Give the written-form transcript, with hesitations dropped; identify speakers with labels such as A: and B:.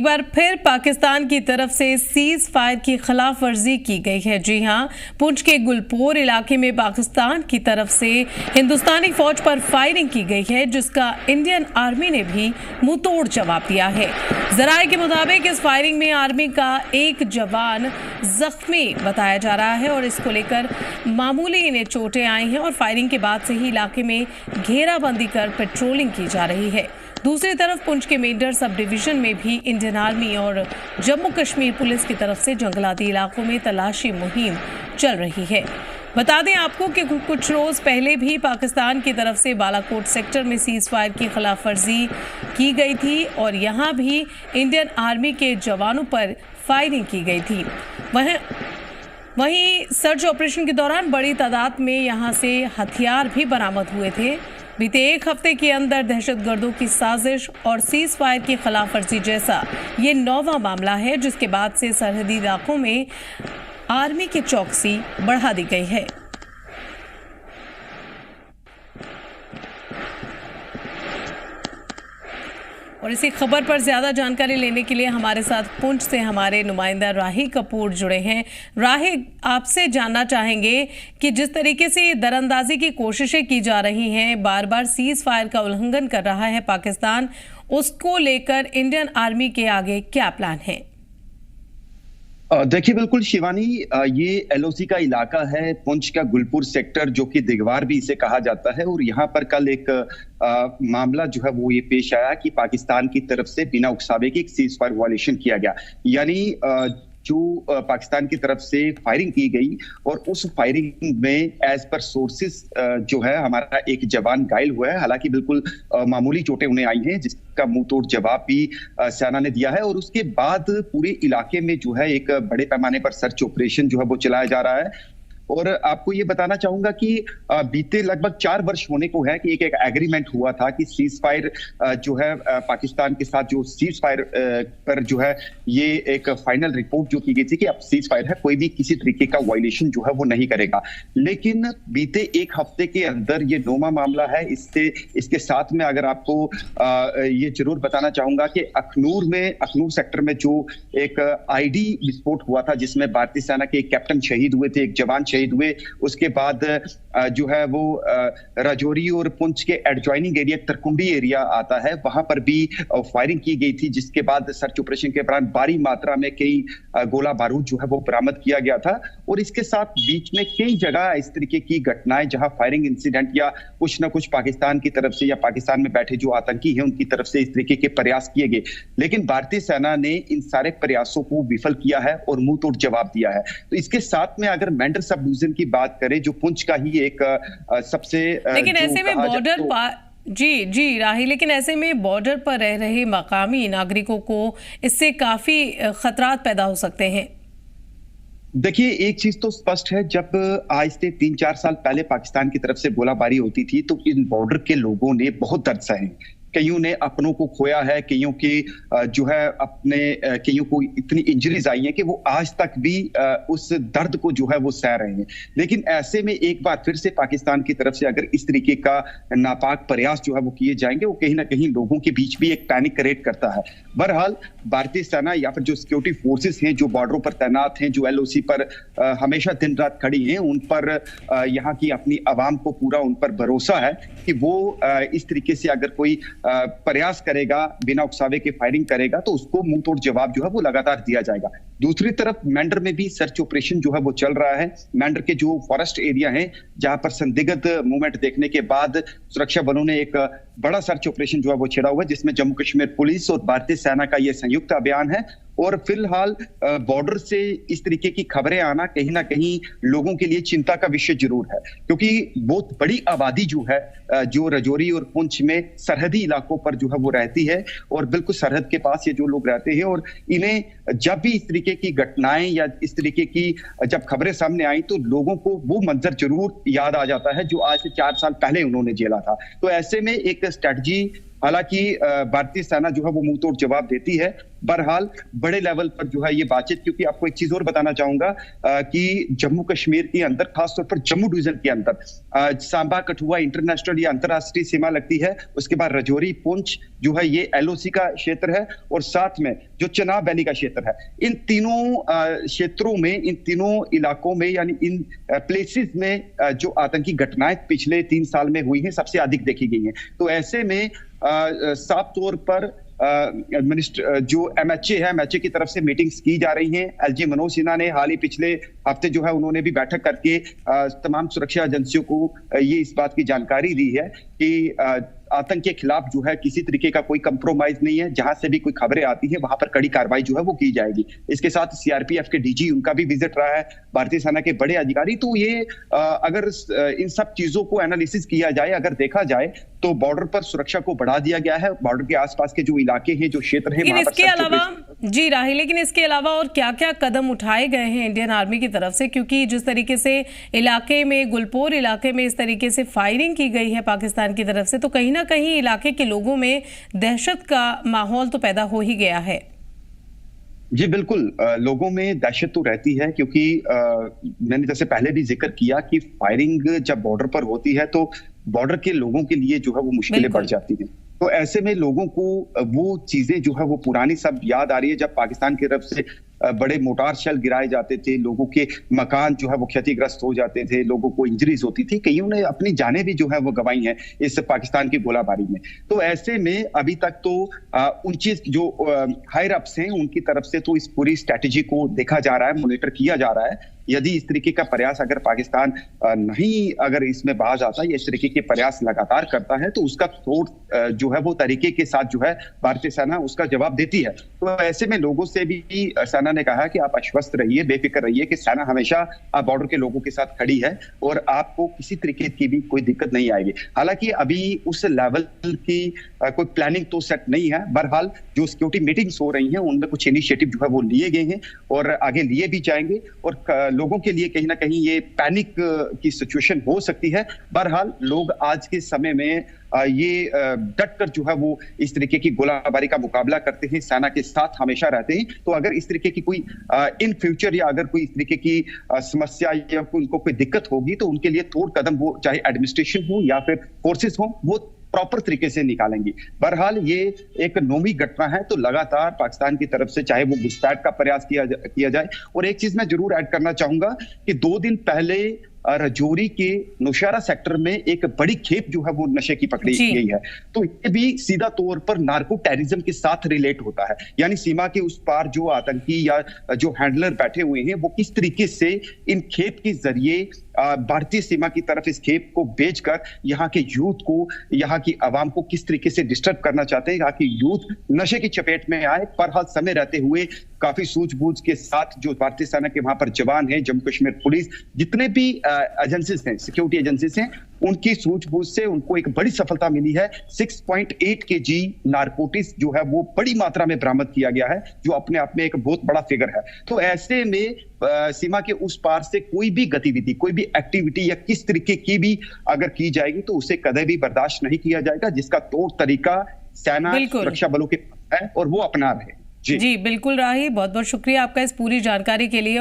A: एक बार फिर पाकिस्तान की तरफ से सीज फायर की खिलाफ वर्जी की गई है। जी हां, पुंछ के गुलपोर इलाके में पाकिस्तान की तरफ से हिंदुस्तानी फौज पर फायरिंग की गई है, जिसका इंडियन आर्मी ने भी मुंहतोड़ जवाब दिया है। जराये के मुताबिक इस फायरिंग में आर्मी का एक जवान जख्मी बताया जा रहा है और इसको लेकर मामूली इन्हें चोटें आई हैं और फायरिंग के बाद से ही इलाके में घेराबंदी कर पेट्रोलिंग की जा रही है। दूसरी तरफ पुंछ के मेंढर सब डिवीजन में भी इंडियन आर्मी और जम्मू कश्मीर पुलिस की तरफ से जंगलाती इलाकों में तलाशी मुहिम चल रही है। बता दें आपको कि कुछ रोज पहले भी पाकिस्तान की तरफ से बालाकोट सेक्टर में सीज फायर की खिलाफ वर्जी की गई थी और यहां भी इंडियन आर्मी के जवानों पर फायरिंग की गई थी। वहीं सर्च ऑपरेशन के दौरान बड़ी तादाद में यहां से हथियार भी बरामद हुए थे। बीते एक हफ्ते के अंदर दहशतगर्दों की साजिश और सीज फायर की खिलाफ वर्जी जैसा ये 9वां मामला है, जिसके बाद से सरहदी इलाकों में आर्मी की चौकसी बढ़ा दी गई है। और इसी खबर पर ज्यादा जानकारी लेने के लिए हमारे साथ पुंछ से हमारे नुमाइंदा राही कपूर जुड़े हैं। राही, आपसे जानना चाहेंगे कि जिस तरीके से दरअंदाजी की कोशिशें की जा रही हैं, बार बार सीज फायर का उल्लंघन कर रहा है पाकिस्तान, उसको लेकर इंडियन आर्मी के आगे क्या प्लान है?
B: देखिए, बिल्कुल शिवानी, ये एलओसी का इलाका है, पुंछ का गुलपुर सेक्टर, जो कि दिगवार भी इसे कहा जाता है। और यहाँ पर कल एक मामला जो है वो ये पेश आया कि पाकिस्तान की तरफ से बिना उकसावे के एक सीज फायर वायलेशन किया गया। यानी जो पाकिस्तान की तरफ से फायरिंग की गई और उस फायरिंग में एज पर सोर्सेस जो है हमारा एक जवान घायल हुआ है। हालांकि बिल्कुल मामूली चोटें उन्हें आई हैं, जिसका मुंहतोड़ जवाब भी सेना ने दिया है। और उसके बाद पूरे इलाके में जो है एक बड़े पैमाने पर सर्च ऑपरेशन जो है वो चलाया जा रहा है। और आपको ये बताना चाहूंगा कि बीते लगभग 4 वर्ष होने को है कि एक एग्रीमेंट हुआ था कि सीज फायर जो है पाकिस्तान के साथ जो सीज फायर पर जो है ये एक फाइनल रिपोर्ट जो की गई थी कि अब सीज फायर है, कोई भी किसी तरीके का वायलेशन जो है वो नहीं करेगा। लेकिन बीते एक हफ्ते के अंदर ये 9वां मामला है। इसके साथ में अगर आपको ये जरूर बताना चाहूंगा कि अखनूर सेक्टर में जो एक आईडी विस्फोट हुआ था, जिसमें भारतीय सेना के एक कैप्टन शहीद हुए थे, एक जवान शहीद हुए। उसके बाद जो है वो राजौरी और पुंछ के एडजॉइनिंग एरिया तरकुंडी एरिया आता है, वहां पर भी फायरिंग की गई थी, जिसके बाद सर्च ऑपरेशन के दौरान भारी मात्रा में कई गोला बारूद जो है वो बरामद किया गया था। और इसके साथ बीच में कई जगह इस तरीके की घटनाएं जहां फायरिंग इंसिडेंट या कुछ ना कुछ पाकिस्तान की तरफ से या पाकिस्तान में बैठे जो आतंकी है उनकी तरफ से इस तरीके के प्रयास किए गए। लेकिन भारतीय सेना ने इन सारे प्रयासों को विफल किया है और मुंह तोड़ जवाब दिया है। तो इसके साथ में अगर मेंढर सब डिवीजन की बात करें, जो पुंछ का ही एक सबसे
A: लेकिन ऐसे में बॉर्डर जी राही, लेकिन ऐसे में बॉर्डर पर रह रहे मकामी नागरिकों को इससे काफी खतरात पैदा हो सकते हैं।
B: देखिए, एक चीज तो स्पष्ट है, जब आज से 3-4 साल पहले पाकिस्तान की तरफ से गोलाबारी होती थी तो इन बॉर्डर के लोगों ने बहुत दर्द सहे। कईयों ने अपनों को खोया है, कईयों की जो है कईयों को इतनी इंजरीज आई हैं कि वो आज तक भी उस दर्द को जो है वो सह रहे हैं। लेकिन ऐसे में एक बार फिर से पाकिस्तान की तरफ से अगर इस तरीके का नापाक प्रयास जो है वो किए जाएंगे, वो कहीं ना कहीं लोगों के बीच भी एक पैनिक क्रिएट करता है। बहरहाल भारतीय सेना या फिर जो सिक्योरिटी फोर्सेस हैं जो बॉर्डरों पर तैनात हैं, जो एलओसी पर हमेशा दिन रात खड़ी हैं, उन पर यहाँ की अपनी आवाम को पूरा उन पर भरोसा है कि वो इस तरीके से अगर कोई प्रयास करेगा, बिना उकसावे के फायरिंग करेगा, तो उसको मुंह तोड़ जवाब जो है वो लगातार दिया जाएगा। दूसरी तरफ मेंढर में भी सर्च ऑपरेशन जो है वो चल रहा है। मेंढर के जो फॉरेस्ट एरिया है, जहां पर संदिग्ध मूवमेंट देखने के बाद सुरक्षा बलों ने एक बड़ा सर्च ऑपरेशन जो है वो छेड़ा हुआ है, जिसमें जम्मू कश्मीर पुलिस और भारतीय सेना का यह संयुक्त अभियान है। और फिलहाल बॉर्डर से इस तरीके की खबरें आना कहीं ना कहीं लोगों के लिए चिंता का विषय जरूर है, क्योंकि बहुत बड़ी आबादी जो है जो राजौरी और पुंछ में सरहदी इलाकों पर जो है वो रहती है और बिल्कुल सरहद के पास ये जो लोग रहते हैं। और इन्हें जब भी इस तरीके की घटनाएं या इस तरीके की जब खबरें सामने आई तो लोगों को वो मंजर जरूर याद आ जाता है जो आज से 4 साल पहले उन्होंने झेला था। तो ऐसे में एक स्ट्रेटजी हालांकि भारतीय सेना जो है वो मुंह तोड़ जवाब देती है। बहरहाल बड़े लेवल पर जो है ये बातचीत, क्योंकि आपको एक चीज और बताना चाहूंगा कि जम्मू कश्मीर के अंदर, खासतौर पर जम्मू डिवीजन के अंदर सांबा कठुआ इंटरनेशनल या अंतरराष्ट्रीय सीमा लगती है। उसके बाद रजौरी पुंछ जो है ये एलओसी का क्षेत्र है, और साथ में जो चनाब वैली का क्षेत्र है। इन तीनों क्षेत्रों में, इन तीनों इलाकों में, यानी इन प्लेसेस में जो आतंकी घटनाएं पिछले 3 साल में हुई हैं सबसे अधिक देखी गई हैं। तो ऐसे में साफ तौर पर मिनिस्टर जो एमएचए है, एमएचए की तरफ से मीटिंग्स की जा रही हैं। एलजी मनोज सिन्हा ने हाल ही पिछले हफ्ते जो है उन्होंने भी बैठक करके तमाम सुरक्षा एजेंसियों को ये इस बात की जानकारी दी है कि आतंक के खिलाफ जो है किसी तरीके का कोई कंप्रोमाइज नहीं है। जहां से भी कोई खबरें आती है वहां पर कड़ी कार्रवाई जो है वो की जाएगी। इसके साथ सीआरपीएफ के डीजी, उनका भी विजिट रहा है, भारतीय सेना के बड़े अधिकारी। तो ये अगर इन सब चीजों को एनालिसिस किया जाए, अगर देखा जाए, तो बॉर्डर पर सुरक्षा को बढ़ा दिया गया है। बॉर्डर के आसपास के जो इलाके हैं, जो क्षेत्र है, वहां पर
A: इसके अलावा जी राही, लेकिन इसके अलावा और क्या क्या कदम उठाए गए हैं इंडियन आर्मी की तरफ से? क्योंकि जिस तरीके से इलाके में, गुलपोर इलाके में इस तरीके से फायरिंग की गई है पाकिस्तान की तरफ से, तो कहीं ना कहीं इलाके के लोगों में दहशत का माहौल तो पैदा हो ही गया है।
B: जी बिल्कुल, लोगों में दहशत तो रहती है, क्योंकि मैंने जैसे पहले भी जिक्र किया कि फायरिंग जब बॉर्डर पर होती है तो बॉर्डर के लोगों के लिए जो है वो मुश्किलें बढ़ जाती हैं। तो ऐसे में लोगों को वो चीजें जो है वो पुरानी सब याद आ रही है, जब पाकिस्तान की तरफ से बड़े मोटार शेल गिराए जाते थे, लोगों के मकान जो है वो क्षतिग्रस्त हो जाते थे, लोगों को इंजरीज होती थी, कईयों ने अपनी जानें भी जो है वो गंवाई हैं इस पाकिस्तान की गोलाबारी में। तो ऐसे में अभी तक तो उनकी जो हायर अप्स हैं उनकी तरफ से तो इस पूरी स्ट्रैटेजी को देखा जा रहा है, मॉनिटर किया जा रहा है। यदि इस तरीके का प्रयास अगर पाकिस्तान नहीं, अगर इसमें बाज आता है, इस तरीके के प्रयास लगातार करता है, तो उसका तोड़ जो है वो तरीके के साथ जो है भारतीय सेना उसका जवाब देती है। तो ऐसे में लोगों से भी सेना ने कहा कि आप आश्वस्त रहिए, बेफिक्र रहिए कि सेना हमेशा बॉर्डर के लोगों के साथ खड़ी है और आपको किसी तरीके की भी कोई दिक्कत नहीं आएगी। हालांकि अभी उस लेवल की कोई प्लानिंग तो सेट नहीं है। बहरहाल जो सिक्योरिटी मीटिंग्स हो रही हैं उनमें कुछ इनिशिएटिव जो है वो लिए गए हैं और आगे लिए भी जाएंगे, और लोगों के लिए कहीं ना कहीं ये पैनिक की सिचुएशन हो सकती है। बहरहाल लोग आज के समय में ये डट कर जो है वो इस तरीके की गोलाबारी का मुकाबला करते हैं, सेना के साथ हमेशा रहते हैं। तो अगर इस तरीके की कोई इन फ्यूचर या अगर कोई इस तरीके की समस्या या उनको कोई दिक्कत होगी तो उनके लिए ठोस कदम, वो चाहे एडमिनिस्ट्रेशन हो या फिर फोर्सेस हो, वो प्रॉपर तरीके से निकालेंगी। बहरहाल ये एक नौवीं घटना है, तो लगातार पाकिस्तान की तरफ से चाहे वो घुसपैठ का प्रयास किया जाए। और एक चीज मैं जरूर ऐड करना चाहूंगा कि 2 दिन पहले रजौरी के नौशहरा सेक्टर में एक बड़ी खेप जो है वो नशे की पकड़ी गई है। तो ये भी सीधा तौर पर नार्को टेररिज्म के साथ रिलेट होता है, यानी सीमा के उस पार जो आतंकी या जो हैंडलर बैठे हुए हैं वो किस तरीके से इन खेप के जरिए भारतीय सीमा की तरफ इस खेप को बेचकर यहाँ के यूथ को, यहाँ की आवाम को किस तरीके से डिस्टर्ब करना चाहते हैं, यहाँ की यूथ नशे की चपेट में आए। पर हर समय रहते हुए काफी सूझबूझ के साथ जो भारतीय सेना के वहां पर जवान हैं, जम्मू कश्मीर पुलिस, जितने भी एजेंसीज हैं, सिक्योरिटी एजेंसीज हैं, उनकी सूझबूझ से उनको एक बड़ी सफलता मिली है। 6.8 kg नारकोटिक्स जो है वो बड़ी मात्रा में बरामद किया गया है, जो अपने आप में एक बहुत बड़ा फिगर है। तो ऐसे में सीमा के उस पार से कोई भी गतिविधि, कोई भी एक्टिविटी या किस तरीके की भी अगर की जाएगी तो उसे कदे भी बर्दाश्त नहीं किया जाएगा, जिसका तौर तरीका सेना सुरक्षा बलों के है और वो अपना रहे।
A: जी बिल्कुल राही, बहुत बहुत शुक्रिया आपका इस पूरी जानकारी के लिए।